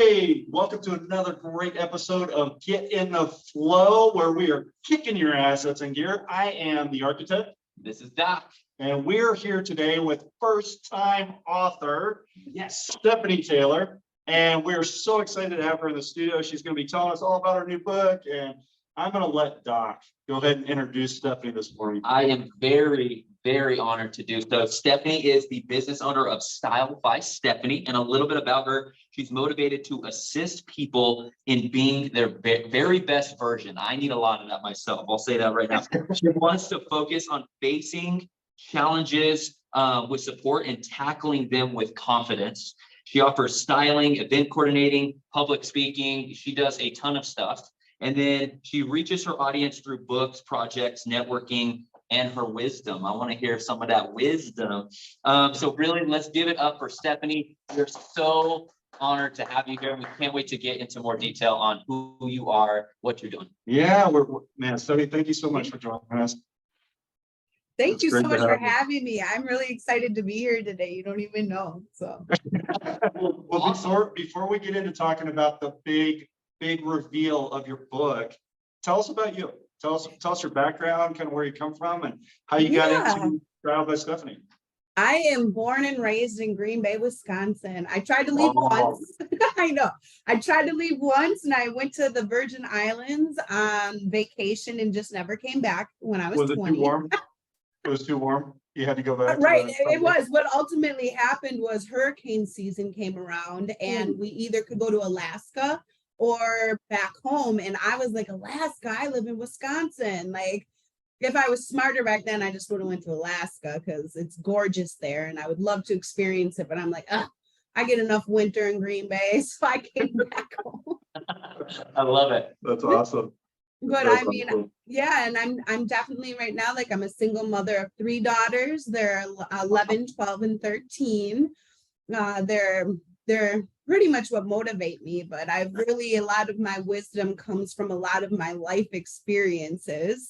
Hey, welcome to another great episode of Get in the Flow, where we are kicking your assets in gear. I am the architect. This is Doc. And we're here today with first-time author, Stephanie Taylor. And we're so excited to have her in the studio. She's going to be telling us all about her new book. And I'm going to let Doc go ahead and introduce Stephanie this morning. I am very honored to do so. Stephanie is the business owner of Style by Stephanie, and a little bit about her. She's motivated to assist people in being their very best version. I need a lot of that myself. I'll say that right now. She wants to focus on facing challenges with support and tackling them with confidence. She offers styling, event coordinating, public speaking. She does a ton of stuff. And then she reaches her audience through books, projects, networking, and her wisdom. I want to hear some of that wisdom. So really, let's give it up for Stephanie. We're so honored to have you here. We can't wait to get into more detail on who you are, what you're doing. Yeah, man, Stephanie, thank you so much for joining us. Thank you so much for having me. I'm really excited to be here today. You don't even know. So well, before we get into talking about the big reveal of your book, tell us about you. Tell us your background, kind of where you come from, and how you got into Style by Stephanie. I am born and raised in Green Bay, Wisconsin. I tried to leave once. I know. I tried to leave once, and I went to the Virgin Islands on vacation and just never came back when I was 20. Was it too warm? It was too warm? You had to go back? Right. It was. What ultimately happened was hurricane season came around, and we either could go to Alaska or back home. And I was like, Alaska, I live in Wisconsin. Like, if I was smarter back then, I just would have went to Alaska because it's gorgeous there and I would love to experience it. But I'm like, I get enough winter in Green Bay, so I came back home. I love it. That's awesome. But I mean, awesome. Yeah, and I'm definitely right now, like, I'm a single mother of 3 daughters. They're 11, 12, and 13. They're pretty much what motivate me, but a lot of my wisdom comes from a lot of my life experiences.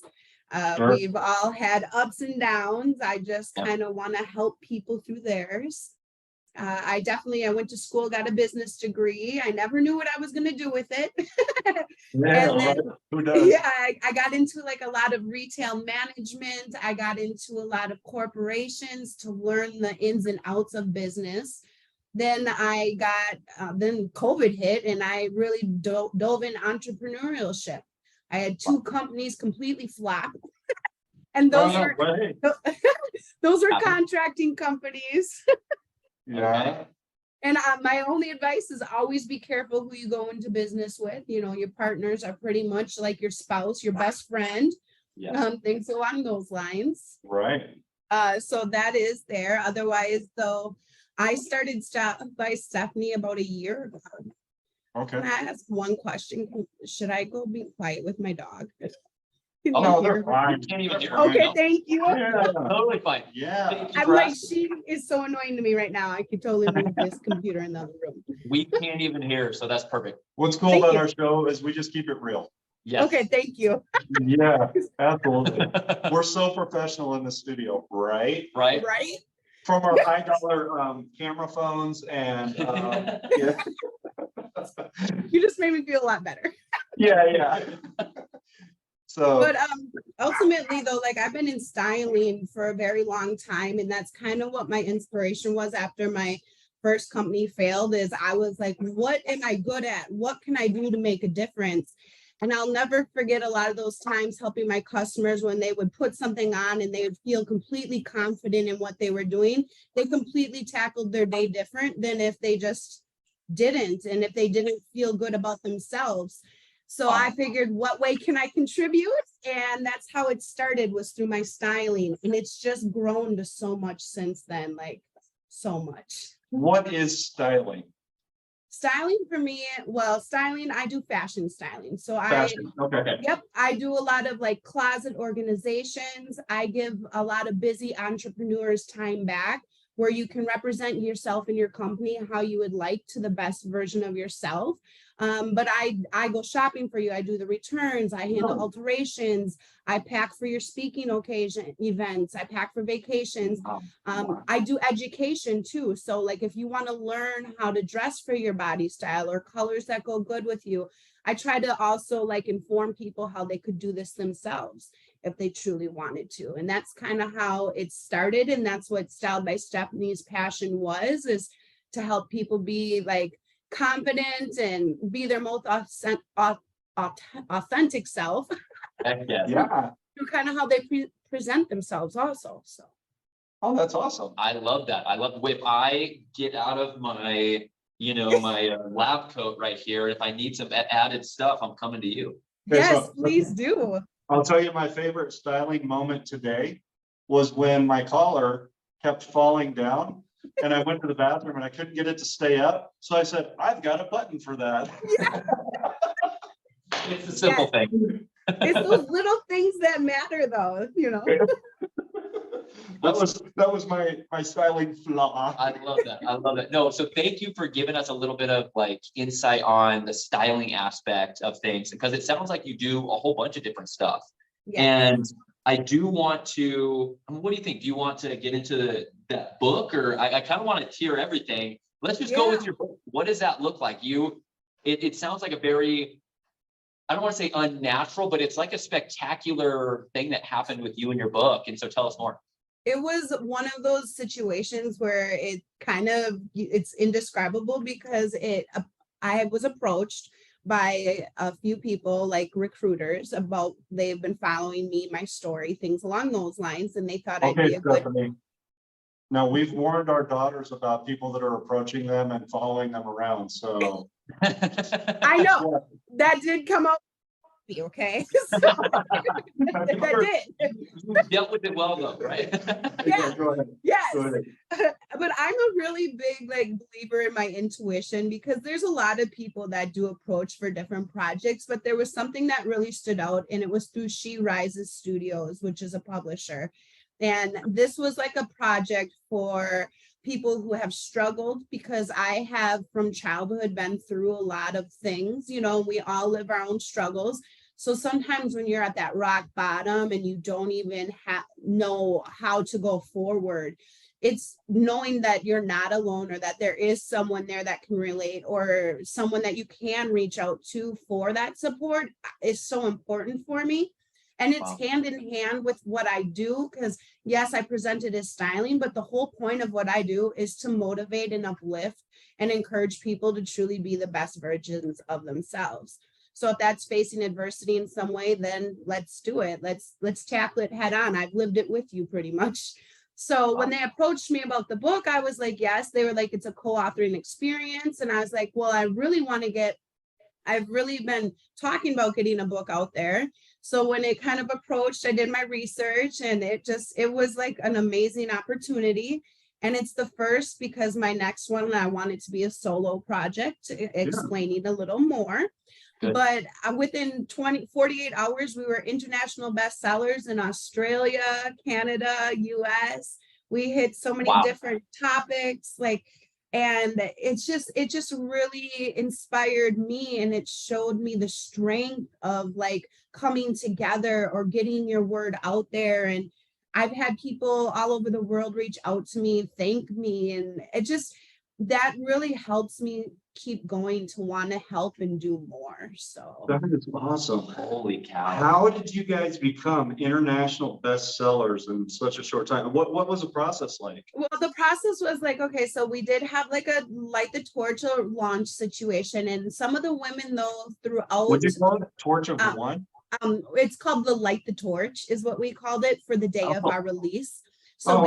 Sure. We've all had ups and downs. I just kind of want to help people through theirs. I went to school, got a business degree. I never knew what I was going to do with it. Who does? Yeah, I got into like a lot of retail management. I got into a lot of corporations to learn the ins and outs of business. Then then COVID hit and I really dove in entrepreneurship. I had 2 companies completely flop. And those were contracting companies. Yeah. And my only advice is always be careful who you go into business with. You know, your partners are pretty much like your spouse, your best friend. Yeah. Things along those lines. Right. So that is there. Otherwise, though, I started Style by Stephanie about a year ago. Okay. Can I ask one question? Should I go be quiet with my dog? No, they're fine. Can't even hear Okay, right thank you. Yeah. Totally fine. Yeah. I'm like, she is so annoying to me right now. I could totally move this computer in the other room. We can't even hear, so that's perfect. What's cool about our show is we just keep it real. Yes. Okay, thank you. Yeah, absolutely. We're so professional in the studio, right? Right. From our $high-dollar camera phones and yeah. You just made me feel a lot better. Yeah. So, but ultimately though, like, I've been in styling for a very long time, and that's kind of what my inspiration was after my first company failed. Is I was like, what am I good at? What can I do to make a difference? And I'll never forget a lot of those times helping my customers when they would put something on and they would feel completely confident in what they were doing. They completely tackled their day different than if they just didn't, and if they didn't feel good about themselves. So I figured, what way can I contribute? And that's how it started, was through my styling. And it's just grown to so much since then, like so much. what is styling? Styling for me, I do fashion styling. So I do a lot of like closet organizations. I give a lot of busy entrepreneurs time back, where you can represent yourself and your company how you would like, to the best version of yourself. But I go shopping for you. I do the returns. I handle alterations. I pack for your speaking occasion events. I pack for vacations. I do education too. So like if you want to learn how to dress for your body style or colors that go good with you, I try to also like inform people how they could do this themselves if they truly wanted to. And that's kind of how it started. And that's what Styled by Stephanie's passion was, is to help people be like confident and be their most authentic self. Heck yes. Yeah. Through kind of how they present themselves also. So. Oh, that's awesome. I love that. I love, if I get out of my, you know, my lab coat right here, if I need some added stuff, I'm coming to you. Okay, Yes, so please do. I'll tell you my favorite styling moment today was when my collar kept falling down and I went to the bathroom and I couldn't get it to stay up. So I said, I've got a button for that. It's a simple thing. It's those little things that matter though, you know. That was my styling flaw. I love that. I love that. No, so thank you for giving us a little bit of like insight on the styling aspect of things, because it sounds like you do a whole bunch of different stuff. Yeah. And I do want to, I mean, what do you think? Do you want to get into that book, or I kind of want to tier everything. Let's just go with your book. What does that look like? It sounds like a very, I don't want to say unnatural, but it's like a spectacular thing that happened with you and your book. And so tell us more. It was one of those situations where it kind of, it's indescribable because I was approached by a few people like recruiters about, they've been following me, my story, things along those lines, and they thought I'd be a good. Now, we've warned our daughters about people that are approaching them and following them around, so. I know, that did come out, okay? So, that did. You dealt with it well though, right? Yeah. Go ahead. Yes. Go ahead. But I'm a really big like believer in my intuition, because there's a lot of people that do approach for different projects, but there was something that really stood out, and it was through She Rises Studios, which is a publisher. And this was like a project for people who have struggled, because I have from childhood been through a lot of things, you know, we all live our own struggles. So sometimes when you're at that rock bottom and you don't even know how to go forward, it's knowing that you're not alone, or that there is someone there that can relate, or someone that you can reach out to for that support is so important for me. And it's hand in hand with what I do, because yes, I present it as styling, but the whole point of what I do is to motivate and uplift and encourage people to truly be the best versions of themselves. So if that's facing adversity in some way, then let's do it. Let's tackle it head on. I've lived it with you pretty much. So when they approached me about the book, I was like, yes. They were like, it's a co-authoring experience. And I was like, well, I've really been talking about getting a book out there. So when it kind of approached, I did my research, and it was like an amazing opportunity. And it's the first, because my next one, I want it to be a solo project, explaining a little more. Good. But within 48 hours, we were international bestsellers in Australia, Canada, US. We hit so many different topics, and it just really inspired me, and it showed me the strength of like coming together or getting your word out there. And I've had people all over the world reach out to me, thank me, and that really helps me keep going to want to help and do more. So that is awesome. Holy cow. How did you guys become international bestsellers in such a short time? What was the process like? Well, the process was like, okay, so we did have like a light the torch or launch situation, and some of the women though throughout. Would you call it Torch of the One? It's called the Light the Torch is what we called it for the day of our release. So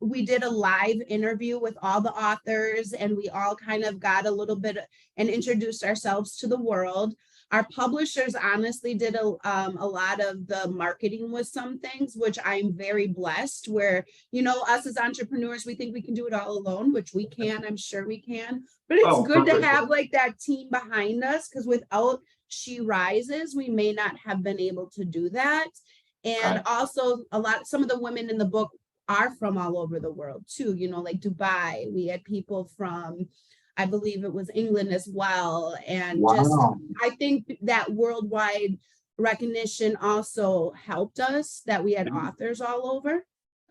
we did a live interview with all the authors, and we all kind of got a little bit and introduced ourselves to the world. Our publishers honestly did a lot of the marketing with some things, which I'm very blessed, where, you know, us as entrepreneurs, we think we can do it all alone, which we can, I'm sure we can, but it's good to have like that team behind us, because without She Rises, we may not have been able to do that. And also some of the women in the book are from all over the world too, you know, like Dubai. We had people from I believe it was England as well. And just, Wow. I think that worldwide recognition also helped us, that we had authors all over.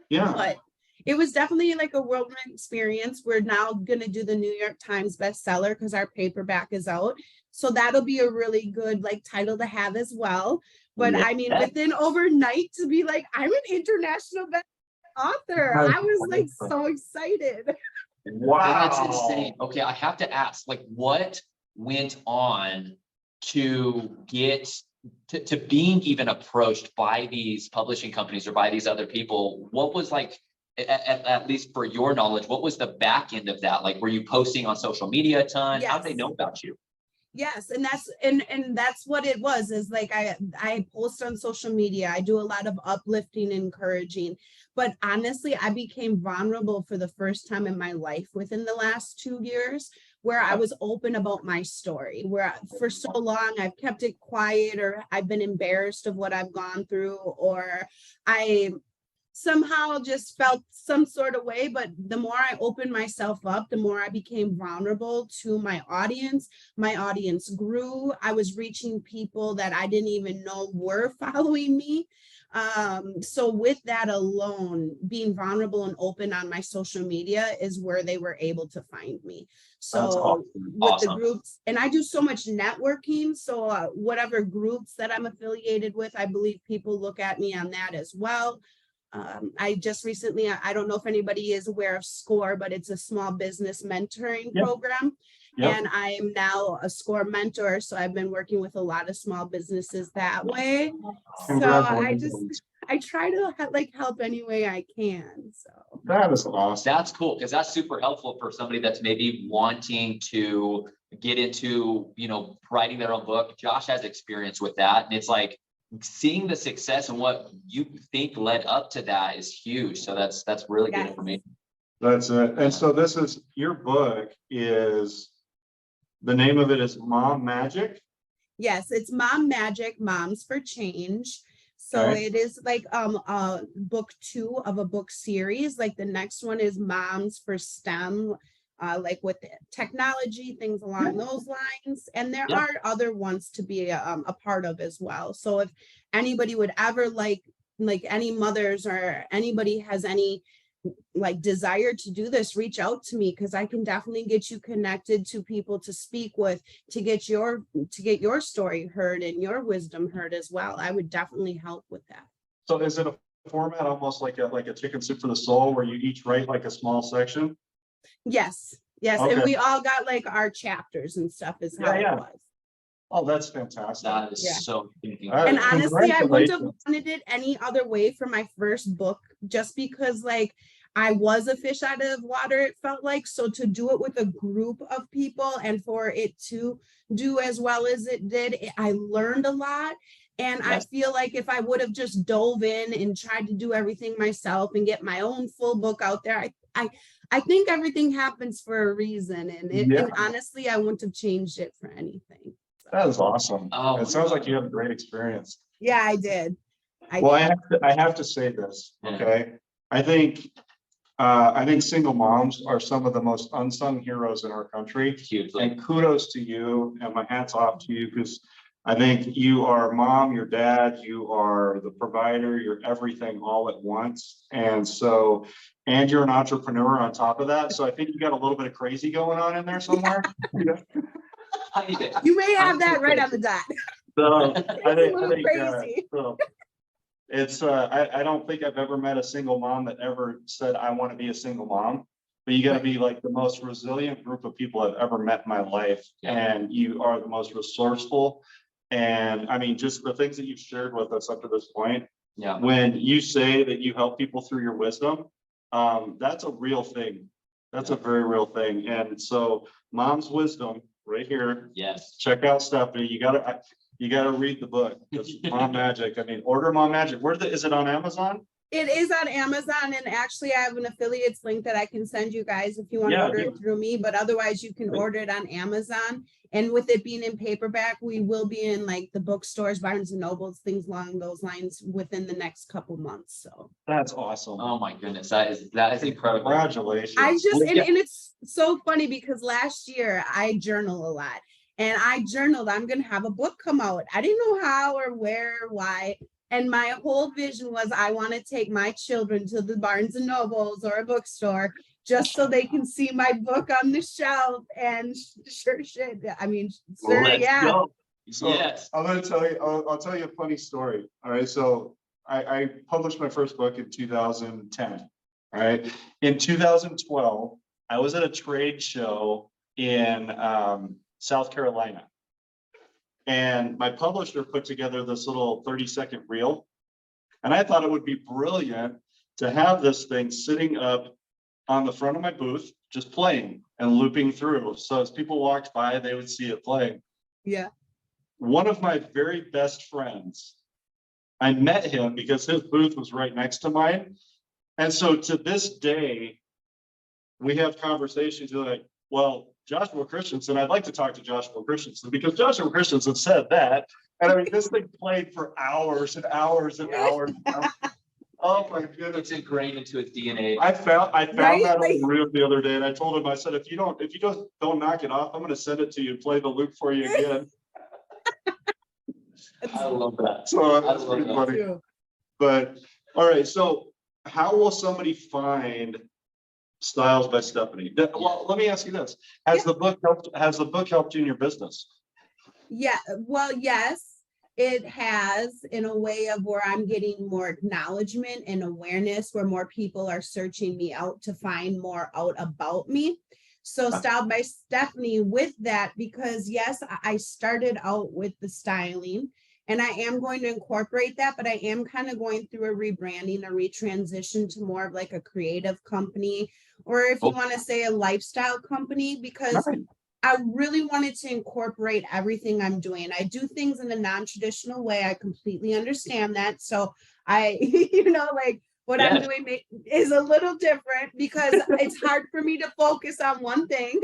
Yeah. But it was definitely like a whirlwind experience. We're now going to do the New York Times bestseller because our paperback is out. So that'll be a really good like title to have as well. But Yeah. I mean, within overnight to be like, I'm an international best author. I was like so excited. Wow. That's insane. Okay, I have to ask, like, what went on to get to being even approached by these publishing companies or by these other people? What was like, at least for your knowledge, what was the back end of that? Like, were you posting on social media a ton? How did they know about you? Yes, and that's what it was, is like I post on social media. I do a lot of uplifting, encouraging, but honestly, I became vulnerable for the first time in my life within the last 2 years, where I was open about my story, where for so long I've kept it quiet, or I've been embarrassed of what I've gone through, or I somehow just felt some sort of way. But the more I opened myself up, the more I became vulnerable to my audience. My audience grew. I was reaching people that I didn't even know were following me. So with that alone, being vulnerable and open on my social media is where they were able to find me. That's So awesome. with the groups, and I do so much networking. So whatever groups that I'm affiliated with, I believe people look at me on that as well. I just recently, I don't know if anybody is aware of SCORE, but it's a small business mentoring Yep. program. Yep. And I am now a SCORE mentor. So I've been working with a lot of small businesses that way. So I try to like help any way I can. So That is awesome. That's cool, because that's super helpful for somebody that's maybe wanting to get into, writing their own book. Josh has experience with that. And it's like, seeing the success and what you think led up to that is huge. So that's really good information. That's it. And so this is your book, is the name of it is Mom Magic. yes, it's Mom Magic, Moms for Change. So Okay. it is like book 2 of a book series. Like the next one is Moms for STEM, like with the technology, things along those lines. And there are other ones to be a part of as well. So if anybody would ever like any mothers or anybody has any like desire to do this, reach out to me, because I can definitely get you connected to people to speak with, to get your story heard and your wisdom heard as well. I would definitely help with that. So is it a format almost like a chicken soup for the soul, where you each write like a small section? Yes. Okay. And we all got like our chapters and stuff is how it was. Oh, that's fantastic. That is Yeah. so thinking. All right. And honestly, I wouldn't have Congratulations. wanted it any other way for my first book, just because like I was a fish out of water, it felt like. So to do it with a group of people and for it to do as well as it did, I learned a lot. And I feel like if I would have just dove in and tried to do everything myself and get my own full book out there, I think everything happens for a reason. And honestly, I wouldn't have changed it for anything. That is awesome. Oh, It sounds like you have a great experience. Yeah, I did. I have to say this, okay? I think single moms are some of the most unsung heroes in our country. Hugely. And kudos to you, and my hat's off to you, because I think you are mom, your dad, you are the provider, you're everything all at once. And you're an entrepreneur on top of that. So I think you got a little bit of crazy going on in there somewhere. You may have that right on the dot. So I think crazy. I don't think I've ever met a single mom that ever said, I want to be a single mom. But you got to be like the most resilient group of people I've ever met in my life. And you are the most resourceful. And I mean, just the things that you've shared with us up to this point. Yeah. When you say that you help people through your wisdom, that's a real thing. That's a very real thing. And so Mom's Wisdom right here. Yes. Check out Stephanie. You gotta read the book. Mom Magic. I mean, order Mom Magic. Is it on Amazon? It is on Amazon, and actually I have an affiliates link that I can send you guys if you want to Yeah, order it through me, but otherwise you can order it on Amazon. And with it being in paperback, we will be in like the bookstores, Barnes and Nobles, things along those lines within the next couple months. So That's awesome. Oh my goodness, that is incredible. Congratulations. I just, Well, yeah. and it's so funny because last year I journal a lot, and I journaled, I'm going to have a book come out. I didn't know how or where or why. And my whole vision was I want to take my children to the Barnes and Nobles or a bookstore just so they can see my book on the shelf and sure shit. I mean, sir, Let's yeah. go. So, Yes. I'm gonna tell you, I'll tell you a funny story. All right, so I published my first book in 2010. All right, in 2012, I was at a trade show in South Carolina. And my publisher put together this little 30-second reel. And I thought it would be brilliant to have this thing sitting up on the front of my booth, just playing and looping through. So as people walked by, they would see it playing. Yeah. One of my very best friends, I met him because his booth was right next to mine. And so to this day, we have conversations like, well, Joshua Christensen, I'd like to talk to Joshua Christensen because Joshua Christensen said that. And I mean, this thing played for hours and hours and hours. Oh my goodness. It's ingrained into its DNA. I found Right? that on Like- the reel the other day, and I told him, I said, if you just don't knock it off, I'm gonna send it to you and play the loop for you again. I love that. So I that's love pretty that. funny. True. But all right, so how will somebody find Styles by Stephanie? Well, let me ask you this. Has the book helped you in your business? Yeah, well, yes, it has, in a way of where I'm getting more acknowledgement and awareness, where more people are searching me out to find more out about me. So Styled by Stephanie with that, because yes, I started out with the styling and I am going to incorporate that, but I am kind of going through a rebranding, a retransition to more of like a creative company, or if you want to say a lifestyle company, because Right. I really wanted to incorporate everything I'm doing. I do things in a non-traditional way. I completely understand that. So I, like what I'm Yes. doing is a little different because it's hard for me to focus on one thing.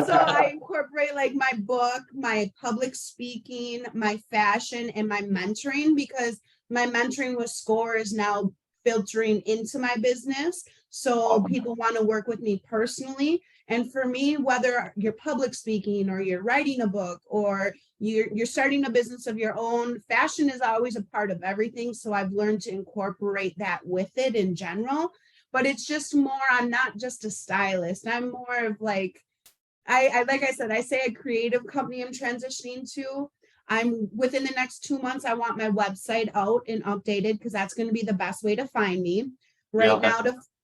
So I incorporate like my book, my public speaking, my fashion, and my mentoring, because my mentoring with SCORE is now filtering into my business. So people want to work with me personally. And for me, whether you're public speaking or you're writing a book or you're starting a business of your own, fashion is always a part of everything. So I've learned to incorporate that with it in general. But it's just more, I'm not just a stylist. I'm more of like, like I said, I say a creative company I'm transitioning to. I'm within the next 2 months, I want my website out and updated because that's going to be the best way to find me.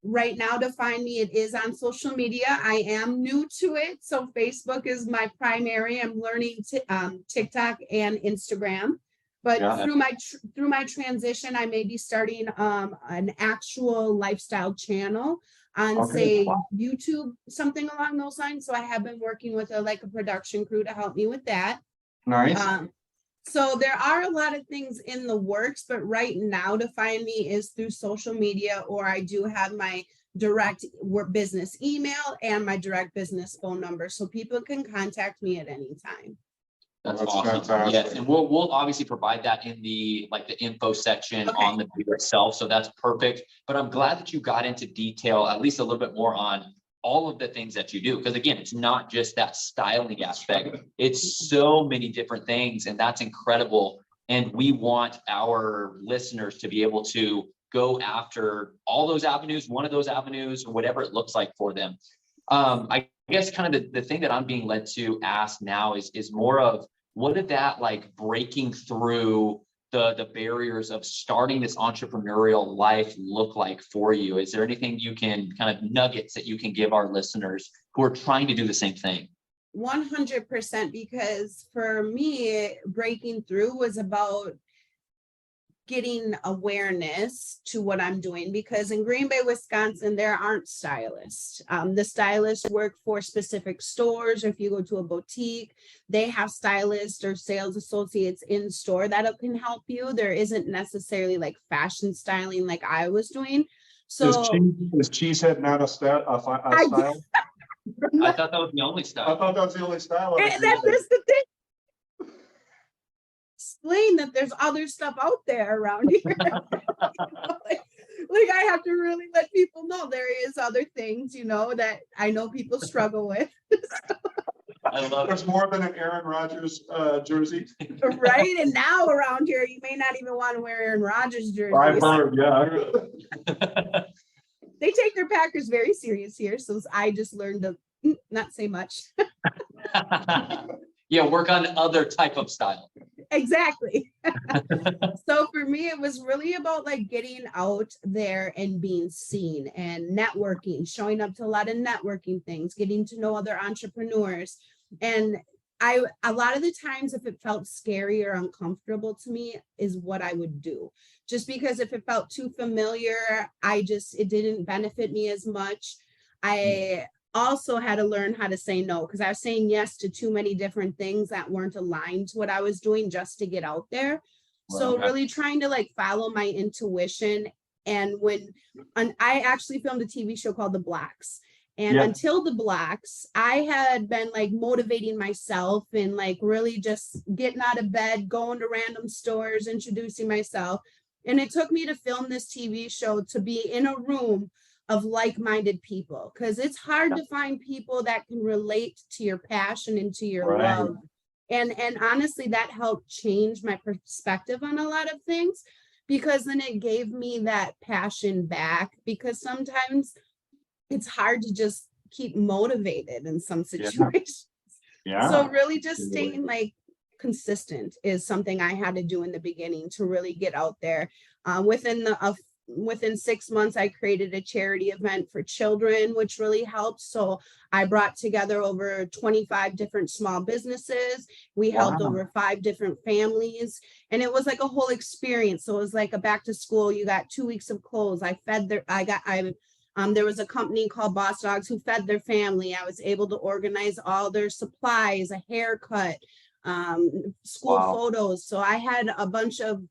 Right now to find me, it is on social media. I am new to it, so Facebook is my primary. I'm learning TikTok and Instagram, but through my transition, I may be starting an actual lifestyle channel on say YouTube, something along those lines. So I have been working with a production crew to help me with that. Nice. So there are a lot of things in the works, but right now to find me is through social media, or I do have my direct work business email and my direct business phone number, so people can contact me at any time. That's That's awesome. fantastic. Yes, and we'll obviously provide that in the info section on the video itself. So that's perfect. But I'm glad that you got into detail, at least a little bit more on all of the things that you do. Because again, it's not just that styling aspect. It's so many different things, and that's incredible. And we want our listeners to be able to go after all those avenues, one of those avenues, or whatever it looks like for them. I guess kind of the thing that I'm being led to ask now is more of, what did that breaking through the barriers of starting this entrepreneurial life look like for you? Is there anything you can kind of nuggets that you can give our listeners who are trying to do the same thing? 100%, because for me, breaking through was about getting awareness to what I'm doing, because in Green Bay, Wisconsin, there aren't stylists. The stylists work for specific stores. Or if you go to a boutique, they have stylists or sales associates in store that can help you. There isn't necessarily like fashion styling like I was doing. So Is Cheesehead not a style? I, I thought that was the only I style. thought that was the only style. that's the thing. Explain that there's other stuff out there around here. Like I have to really let people know there is other things, that I know people struggle with. I love it. There's more than an Aaron Rodgers jersey. Right. And now around here, you may not even want to wear Aaron Rodgers jersey. I've heard, yeah. They take their Packers very serious here. So I just learned to not say much. Yeah, work on other type of style. Exactly. So for me, it was really about like getting out there and being seen and networking, showing up to a lot of networking things, getting to know other entrepreneurs. And a lot of the times, if it felt scary or uncomfortable to me, is what I would do. Just because if it felt too familiar, it didn't benefit me as much. I also had to learn how to say no, because I was saying yes to too many different things that weren't aligned to what I was doing just to get out there. So really trying to like follow my intuition. And I actually filmed a TV show called The Blacks. And until The Blacks, I had been like motivating myself and like really just getting out of bed, going to random stores, introducing myself. And it took me to film this TV show to be in a room of like-minded people, because it's hard to find people that can relate to your passion and to your love. And honestly, that helped change my perspective on a lot of things, because then it gave me that passion back, because sometimes it's hard to just keep motivated in some situations. Yeah. So really just staying like consistent is something I had to do in the beginning to really get out there. Within 6 months, I created a charity event for children, which really helped. So I brought together over 25 different small businesses. We helped over 5 different families, and it was like a whole experience. So it was like a back to school. You got 2 weeks of clothes. There was a company called Boss Dogs who fed their family. I was able to organize all their supplies, a haircut, school photos. So I had a bunch of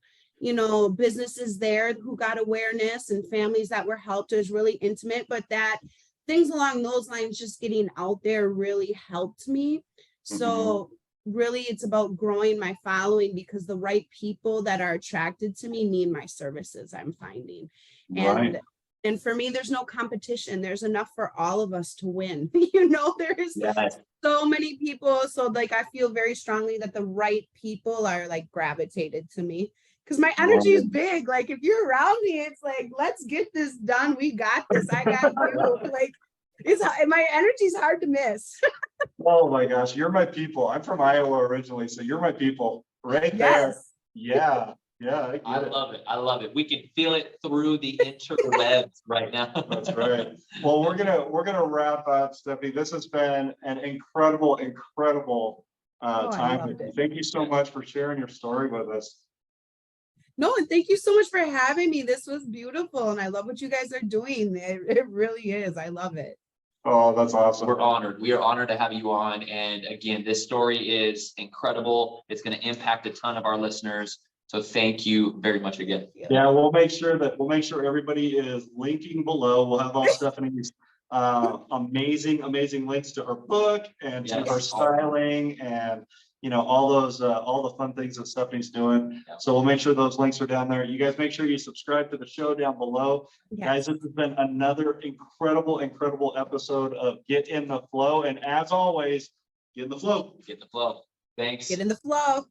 businesses there who got awareness and families that were helped. It was really intimate, but that things along those lines, just getting out there really helped me. So really it's about growing my following, because the right people that are attracted to me need my services, I'm finding. And for me, there's no competition. There's enough for all of us to win. There is so many people. So like, I feel very strongly that the right people are like gravitated to me. Because my energy is big. Like if you're around me, it's like, let's get this done. We got this. I got you. Like my energy is hard to miss. Oh my gosh, you're my people. I'm from Iowa originally, so you're my people right there. Yeah. I love it. I love it. We can feel it through the interwebs right now. That's right. Well, we're gonna wrap up, Stephanie. This has been an incredible time. Thank you so much for sharing your story with us. No, and thank you so much for having me. This was beautiful, and I love what you guys are doing. It really is. I love it. Oh, that's awesome. We're honored. We are honored to have you on. And again, this story is incredible. It's going to impact a ton of our listeners. So thank you very much again. Yeah, we'll make sure everybody is linking below. We'll have all Stephanie's amazing links to her book and to her styling and all the fun things that Stephanie's doing. So we'll make sure those links are down there. You guys make sure you subscribe to the show down below. Guys, this has been another incredible episode of Get in the Flow. And as always, get in the flow. Get in the flow. Thanks. Get in the flow.